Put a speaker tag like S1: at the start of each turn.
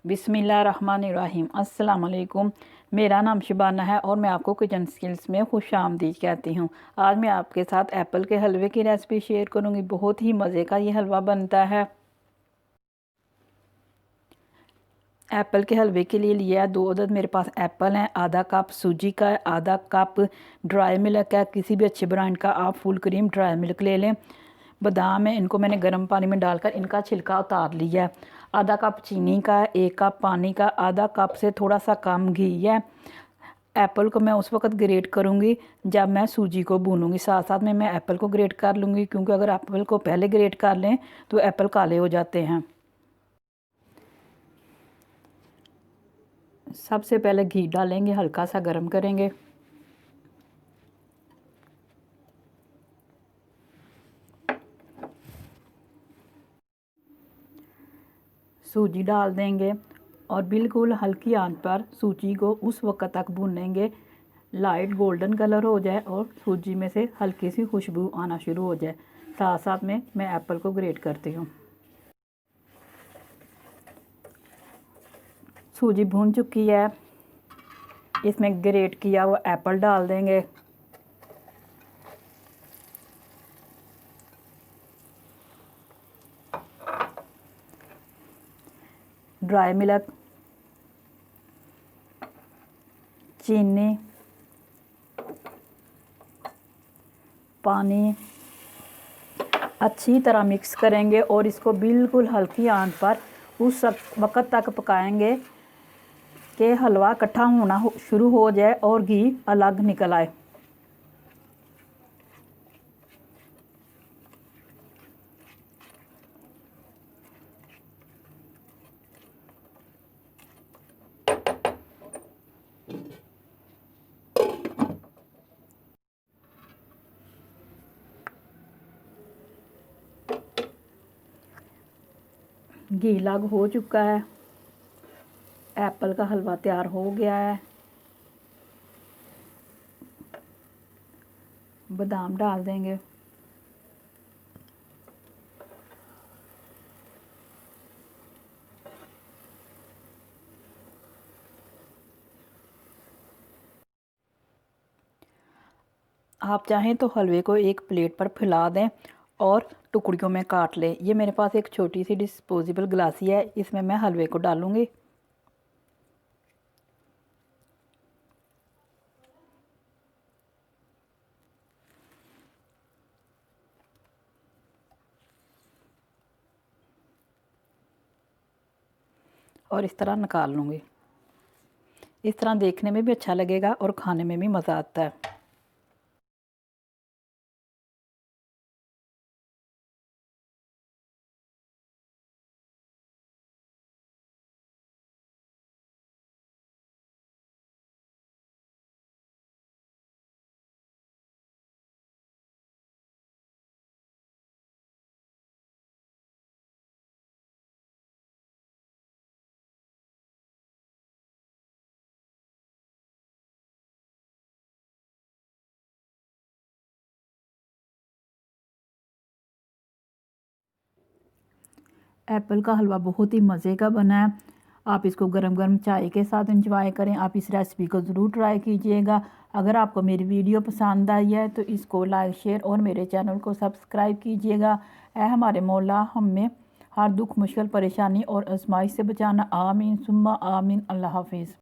S1: बिस्मिल्लाहिर्रहमानिर्रहीम। अस्सलाम वालेकुम। मेरा नाम शबाना है और मैं आपको किचन स्किल्स में खुशामदीद कहती हूँ। आज मैं आपके साथ एप्पल के हलवे की रेसिपी शेयर करूँगी। बहुत ही मज़े का ये हलवा बनता है। एप्पल के हलवे के लिए लिया है 2 अदद मेरे पास एप्पल हैं, आधा कप सूजी का है, आधा कप ड्राई मिल्क है, किसी भी अच्छे ब्रांड का आप फुल क्रीम ड्राई मिल्क ले लें। बादाम है, इनको मैंने गर्म पानी में डालकर इनका छिलका उतार लिया है। आधा कप चीनी का है, 1 कप पानी का, आधा कप से थोड़ा सा कम घी है। एप्पल को मैं उस वक्त ग्रेट करूँगी जब मैं सूजी को भूनूंगी, साथ साथ में मैं एप्पल को ग्रेट कर लूँगी, क्योंकि अगर एप्पल को पहले ग्रेट कर लें तो एप्पल काले हो जाते हैं। सबसे पहले घी डालेंगे, हल्का सा गर्म करेंगे। सूजी डाल देंगे और बिल्कुल हल्की आंच पर सूजी को उस वक्त तक भूनेंगे लाइट गोल्डन कलर हो जाए और सूजी में से हल्की सी खुशबू आना शुरू हो जाए। साथ साथ में मैं एप्पल को ग्रेट करती हूँ। सूजी भून चुकी है, इसमें ग्रेट किया हुआ एप्पल डाल देंगे। ड्राई मिल्क, चीनी, पानी अच्छी तरह मिक्स करेंगे और इसको बिल्कुल हल्की आंच पर उस वक्त तक पकाएंगे कि हलवा इकट्ठा होना शुरू हो जाए और घी अलग निकल आए। घी अलग हो चुका है, एप्पल का हलवा तैयार हो गया है। बादाम डाल देंगे, आप चाहें तो हलवे को एक प्लेट पर फैला दें और टुकड़ियों में काट लें। ये मेरे पास एक छोटी सी डिस्पोजेबल गिलासी है, इसमें मैं हलवे को डालूंगी। और इस तरह निकाल लूँगी। इस तरह देखने में भी अच्छा लगेगा और खाने में भी मज़ा आता है। एप्पल का हलवा बहुत ही मज़े का बना है। आप इसको गरम गरम चाय के साथ एंजॉय करें। आप इस रेसिपी को ज़रूर ट्राई कीजिएगा। अगर आपको मेरी वीडियो पसंद आई है तो इसको लाइक शेयर और मेरे चैनल को सब्सक्राइब कीजिएगा। ऐ हमारे मौला हमें हर दुख मुश्किल परेशानी और आजमाइश से बचाना। आमीन सुम्मा आमीन। अल्लाह हाफिज़।